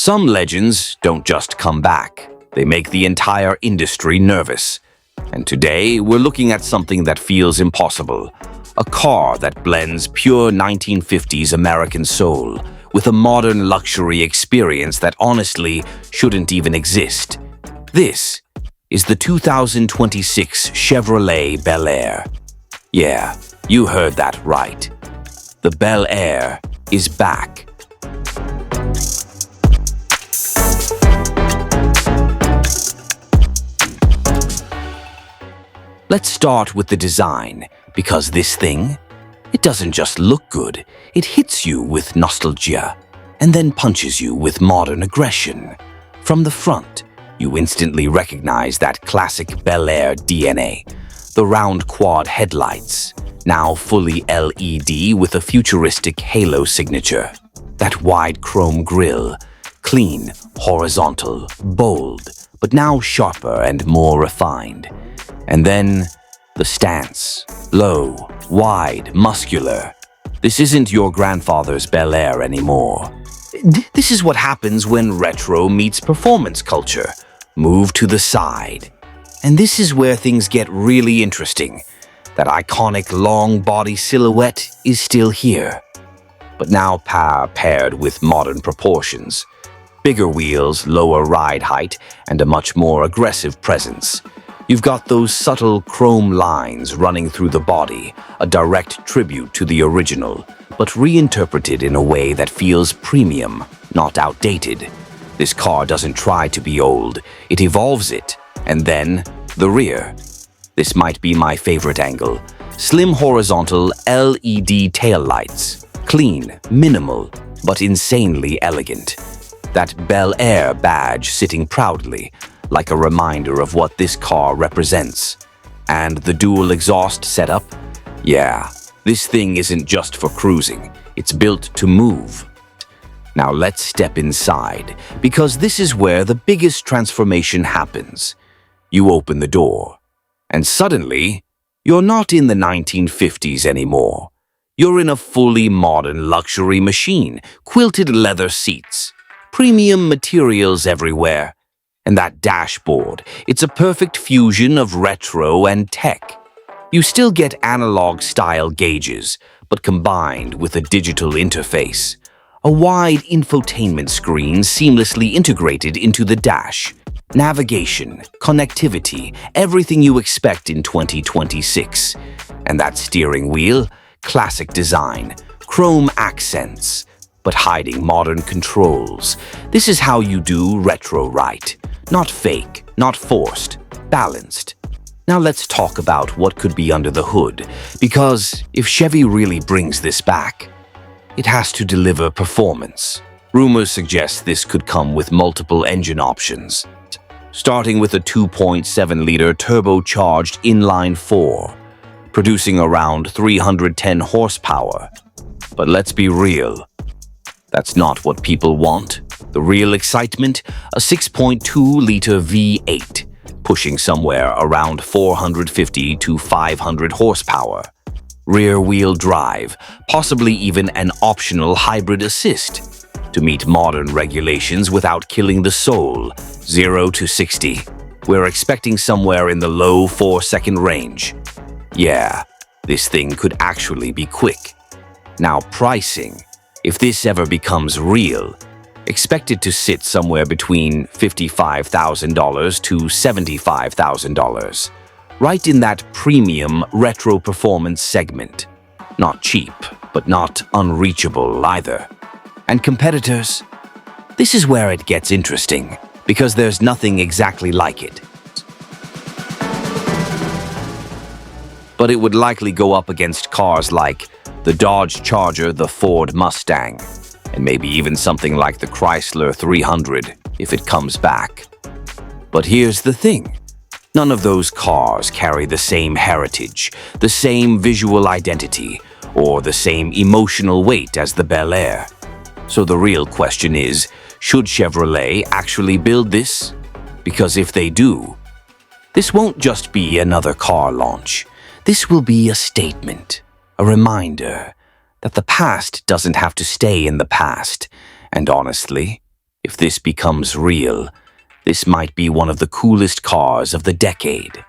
Some legends don't just come back. They make the entire industry nervous. And today, we're looking at something that feels impossible. A car that blends pure 1950s American soul with a modern luxury experience that honestly shouldn't even exist. This is the 2026 Chevrolet Bel Air. Yeah, you heard that right. The Bel Air is back. Let's start with the design, because this thing, it doesn't just look good, it hits you with nostalgia and then punches you with modern aggression. From the front, you instantly recognize that classic Bel Air DNA. The round quad headlights, now fully LED with a futuristic halo signature. That wide chrome grille, clean, horizontal, bold, but now sharper and more refined. And then the stance, low, wide, muscular. This isn't your grandfather's Bel Air anymore. This is what happens when retro meets performance culture. Move to the side. And this is where things get really interesting. That iconic long body silhouette is still here, but now paired with modern proportions. Bigger wheels, lower ride height, and a much more aggressive presence. You've got those subtle chrome lines running through the body, a direct tribute to the original, but reinterpreted in a way that feels premium, not outdated. This car doesn't try to be old, it evolves it. And then, the rear. This might be my favorite angle. Slim horizontal LED taillights. Clean, minimal, but insanely elegant. That Bel Air badge sitting proudly, like a reminder of what this car represents. And the dual exhaust setup? Yeah, this thing isn't just for cruising, it's built to move. Now let's step inside, because this is where the biggest transformation happens. You open the door, and suddenly, you're not in the 1950s anymore. You're in a fully modern luxury machine, quilted leather seats, premium materials everywhere. And that dashboard, it's a perfect fusion of retro and tech. You still get analog-style gauges, but combined with a digital interface. A wide infotainment screen seamlessly integrated into the dash. Navigation, connectivity, everything you expect in 2026. And that steering wheel, classic design, chrome accents, but hiding modern controls. This is how you do retro right. Not fake, not forced, balanced. Now let's talk about what could be under the hood, because if Chevy really brings this back, it has to deliver performance. Rumors suggest this could come with multiple engine options, starting with a 2.7-liter turbocharged inline-4, producing around 310 horsepower. But let's be real, that's not what people want. The real excitement, a 6.2-liter V8, pushing somewhere around 450 to 500 horsepower. Rear-wheel drive, possibly even an optional hybrid assist, to meet modern regulations without killing the soul. 0 to 60. We're expecting somewhere in the low 4-second range. Yeah, this thing could actually be quick. Now pricing, if this ever becomes real, expected to sit somewhere between $55,000 to $75,000, right in that premium retro performance segment. Not cheap, but not unreachable either. And competitors? This is where it gets interesting, because there's nothing exactly like it. But it would likely go up against cars like the Dodge Charger, the Ford Mustang, and maybe even something like the Chrysler 300 if it comes back. But here's the thing. None of those cars carry the same heritage, the same visual identity, or the same emotional weight as the Bel Air. So the real question is, should Chevrolet actually build this? Because if they do, this won't just be another car launch. This will be a statement, a reminder that the past doesn't have to stay in the past, and honestly, If this becomes real, this might be one of the coolest cars of the decade.